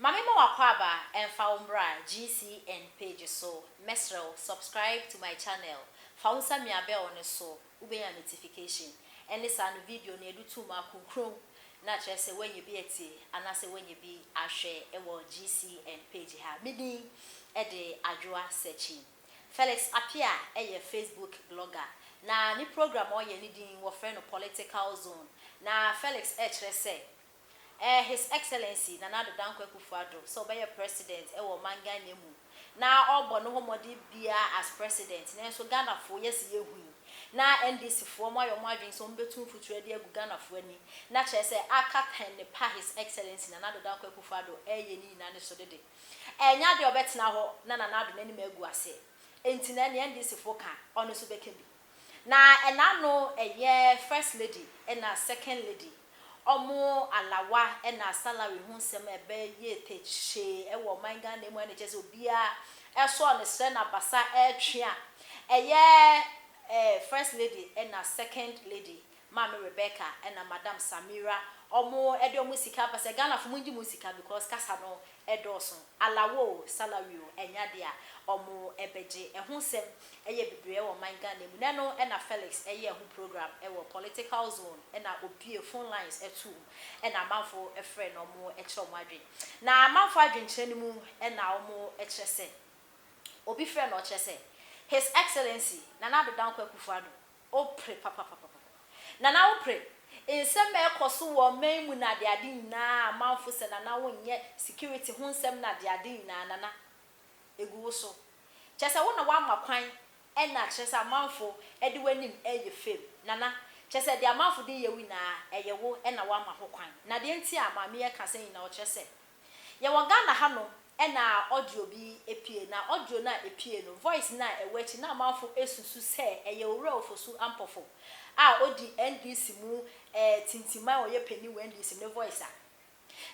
Mami mo wakwaba and faumbra GCN page so mesrel subscribe to my channel. Faunsa mi abe on so ube notification. And this an video ne do to ma kunkrum na chere say when you be eti anase when you be ahwe e wo GCN page ha. Midi e de adwoa searching. Felix Apia e Facebook blogger. Na ni program o ye ni din wo friend political zone. Na Felix chere say His Excellency Nanado Dankwa Akufo Addo so be president e wo manga nemu na obo no homodi bia as president na so Ghana fo yes ye hu na NDC fo mo ayo mo adwen so mbetum future de agu Ghana fo ani na chere say aka ten ne pa His Excellency Nanado Dankwa Akufo Addo ye ni na ne so dede enya de obetena ho na Nanado nani magu ase enti na ne NDC fo ka ono so beka bi na enano eye first lady and na second lady omo alawa e na salary hu nsem ebe ye teche e wo manga na emu na chese obia e so ne sre na basa e twea first lady and na second lady Mama Rebecca and na Madam Samira omo e de omo sika basa Ghana fo munji mu sika because kasa no e doso alawo salary enya de a omo ebeje e hu nsem eye bebre wo manga na emu na no e na Felix eye hu program e wo political zone e na opie phone lines e tu e na manfo e frɛ no omo e kyerɛ omo adwen na manfo adwen kyerɛ ni mu e na omo e kyerɛ sɛ obi frɛ no kyerɛ sɛ His Excellency Nanado Dankwa Akufo Addo o pre papa Nana o pre nsɛm e kɔso wɔ man mu na de ade nyinaa manfo sɛ nana wonyɛ security ho nsɛm na de ade nyinaa nana egu so kyerɛ wo na wa makwan e na kyerɛ sɛ manfo e de wanim e ye fam nana kyerɛ sɛ de manfo de ye wi na e ye wo e na wa ma ho kwan na de nti a ma me ye ka sɛ nyina o kyerɛ sɛ ye wo Ghana ha no e na audio bi epie na audio na epie no voice na e wachi na manfo esusu sɛ e ye Ofosu Ampofo a odi NDC mu tintima oye pani NDC ne voice a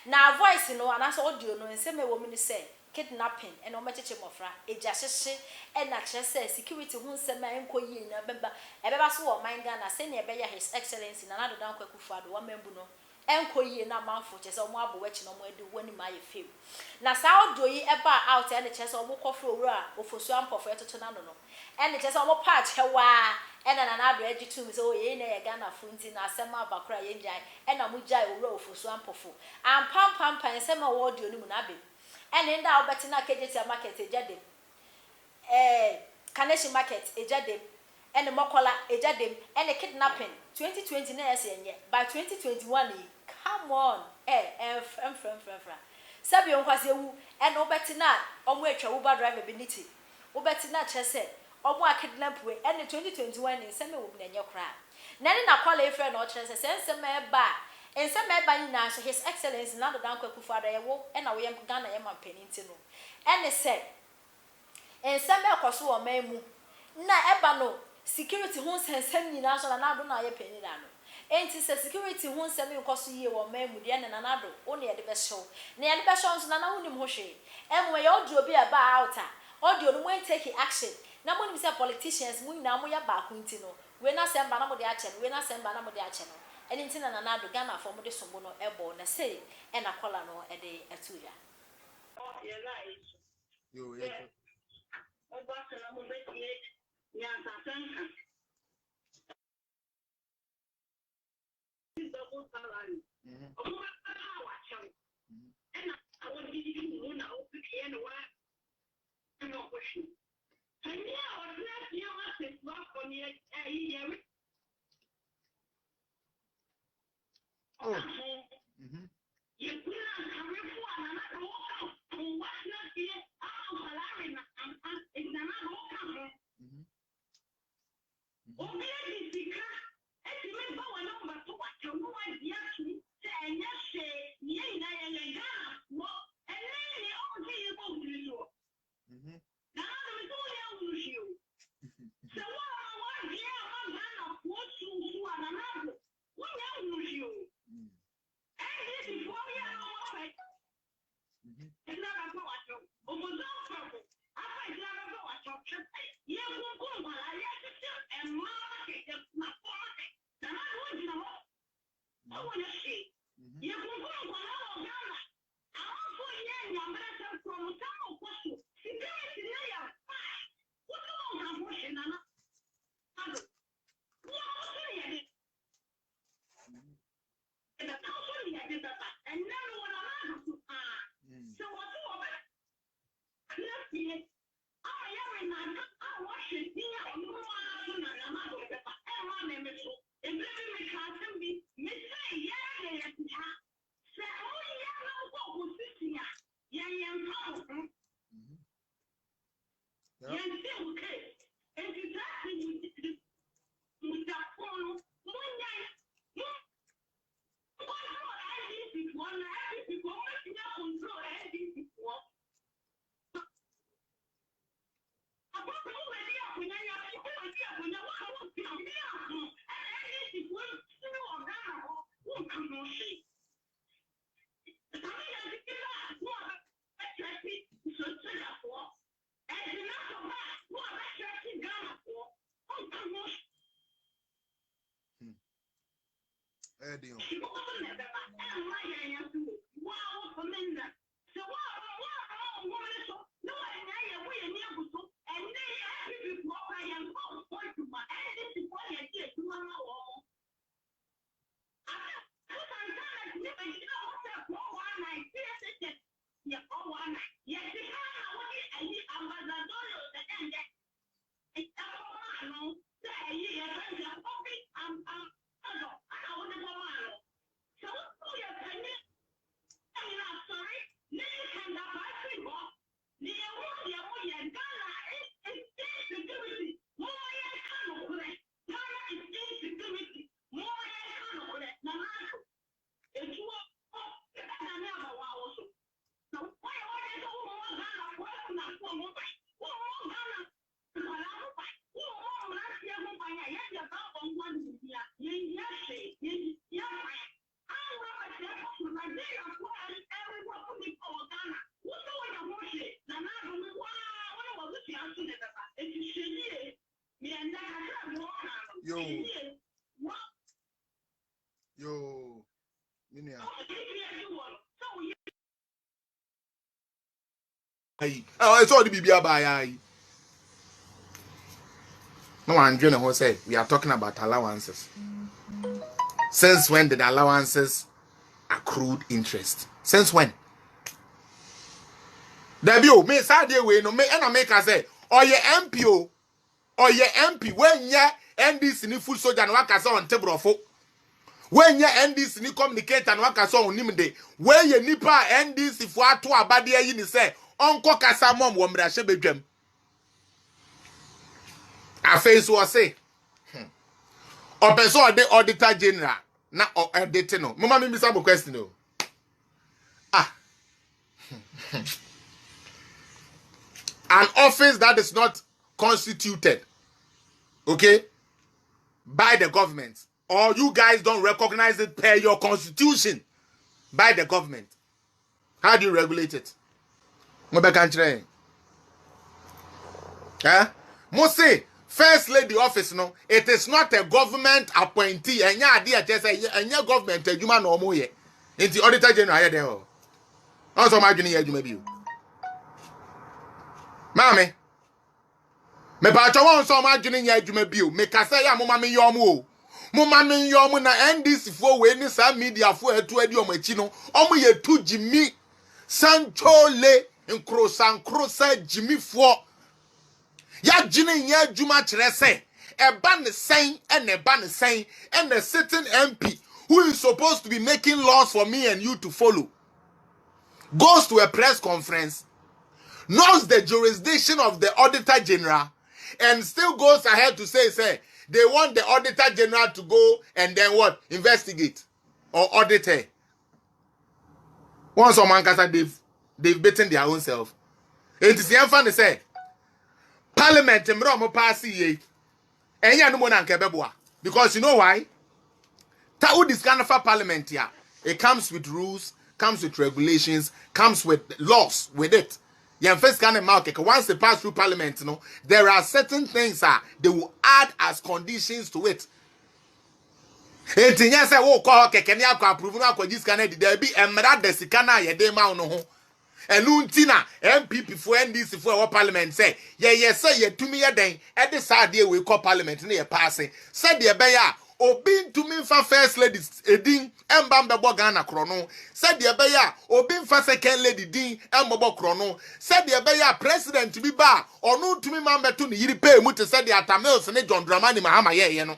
na voice no anasa audio no nsɛm ewo mi ni sɛ kidnapping and o mecheche mofra eja hyehye e na kyerɛ sɛ security hu nsɛm a enkoyi na beba so wɔ man Ghana sɛ ne ebeya His Excellency Nanado Dankwa Akufo Addo wa membu no enkoyi na manfo kyerɛ sɛ omo abo wachi no mo ade woni ma ye fem na sa audio yi eba out e ne kyerɛ sɛ omo kɔfro owura Ofosu Ampofo etoto na no no e ne kyerɛ sɛ omo pa kyɛwa e na Nanado agitum sɛ o ye na ye Ghana funti na asɛm abakora ye njai e na mo jai owura Ofosu Ampofo ampam nsɛm a wɔ audio no mu na abem ene nda obeti na KJT market ejadem Kaneshi market ejadem ene mokola ejadem ene kidnapping 2020 na yes enye by 2021 come on fra sabi onkwase wu ene obeti na omo atwa uber driver beniti obeti na kyerese omo akidnap we ene 2021 ni seme wo na enye kra na ne na kola efre na o kyerese sense me ba ensem eba ni na His Excellency Nanado Dankwa Akufo Addo yewo e na wo yem Ghana yem ampaninti no ene se ensem ekoso wo man mu na eba no security hu nsensem nyina so na Nanado na ye pani da no enti se security hu nsem nkoso yie wo man mu de ne Nanado o ne ye de be hyew na ye de be hyew so na na hunim ho hwe enwe ye audio bi eba out a audio no when take action na mo nim se politicians mu nyina mo ya ba ko nti no we na semba na mo de ache no we na semba na mo de ache no eni nti na Nanado Ghana for mo de sombo no ebo na say e na kola no e de atuya yo ye o ba se na mo be tie ya sa sanka double salary o mo ba wa chen e na awon di mu na o bi ye no wa no question and yeah or let you ask it what on ye ye oh you put on a reform and I don't what not here I'm salary and it's not okay okay because it's me ba wa number to what you know idea to say and yes say ye na ye no and then you all see you go to you now I'm doing you so what yeah I'm what you and another what you before you know it. It's not a watch. Almost all I never go watch. You won't go, but I have to sit and market my pocket. Then I want to know. I want to see. You won't go, but I don't know. I want to Yo, Minia. Hey, oh, it's all the BBA by no one joining who say we are talking about allowances. Since when did allowances accrued interest? Since when? Debut, me Saturday way no me and I make us say, or your MPO, or your MP when ya NDC ni full soldier and waka say on table of when ya NDC ni communicate and waka say on nimde when ye nipa NDC for ato abade yi ni say onko kasa mom wo mra hye bedwam afei so say or person the auditor general na auditing no mama me bisa question no an office that is not constituted, okay, by the government, or you guys don't recognize it per your constitution by the government. How do you regulate it? Must first lady office, no, it is not a government appointee, and yeah, dear, just a government, a human or more. It's the auditor general there. Also, my junior, you may be. Mammy. Me pa chawon so ma dwene nya adwuma bio me kasa ya moma me yom o moma me yom na NDC fo we ni sa media fo atu adi omachi no omo ye tu jimi sanchole nkrosa jimi fo ya dwene nya adwuma kire se eba ne sen and eba ne sen and the sitting MP who is supposed to be making laws for me and you to follow goes to a press conference, knows the jurisdiction of the auditor general, and still goes ahead to say they want the auditor general to go and then what? Investigate or audit her. Once someone they've beaten their own self. It is the fun say Parliament pass because you know why? This kind of Parliament here, it comes with rules, comes with regulations, comes with laws with it. First kind of market. Once they pass through Parliament, there are certain things they will add as conditions to it. And say, oh, can you approve this kind of there be a mera desikana ye de ma no ho. And Luntina, MPP for NDC for our Parliament say, say ye to me a day at this idea we call Parliament near passing. Said the Abaya. Obin to me for first lady Edin and Bamba Bogana Chrono. Said the Abaya, Obin for second lady Dean and Bobo Chrono. Said the Abaya president to be bar or no to me Mamba to me pay much said the Atamils and John Dramani Mahama, you know.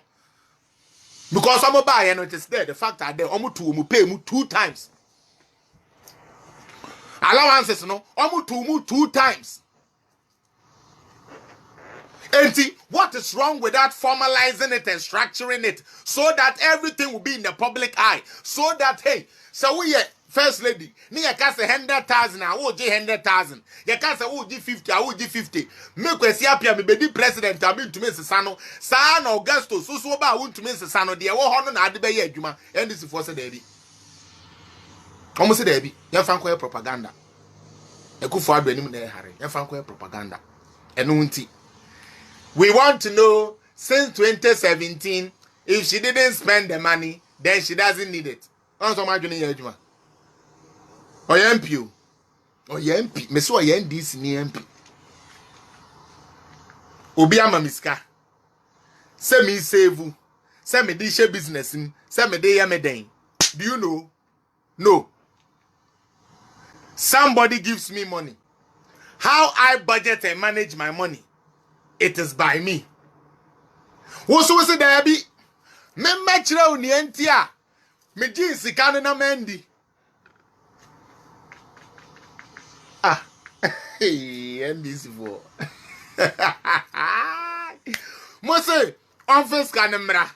Because I'm a buy and it is there. The fact that they almost to pay mu 2 times. Allowances no, almost to 2 times. And see, what is wrong with that formalizing it and structuring it so that everything will be in the public eye? So that, hey, so we first lady, ni ya kase 100,000, I will give 100,000. Ya kase will give 50, I will give 50. Me kwesi apia me be president, I mean to me sano. San Augusto, so ba won to me sano. Dia wo hono na ade be ye adwuma. And this for say dey. Almost say dey. Ya fan ko propaganda. Akufo Addo anim na hare. Ya fan ko propaganda. Eno nti. We want to know, since 2017, if she didn't spend the money, then she doesn't need it. On so much money, Juma. Or MP. Or MP. Me so NDC ni MP. Obi ama miska. Se me save. Se me di share business. Se me dey me den. Do you know? No. Somebody gives me money. How I budget and manage my money, it is by me. What's there be? Me mechra uni entia. Me jinsi kane na mendi. Ah. Hey, NDC for. Mose, office kanemra.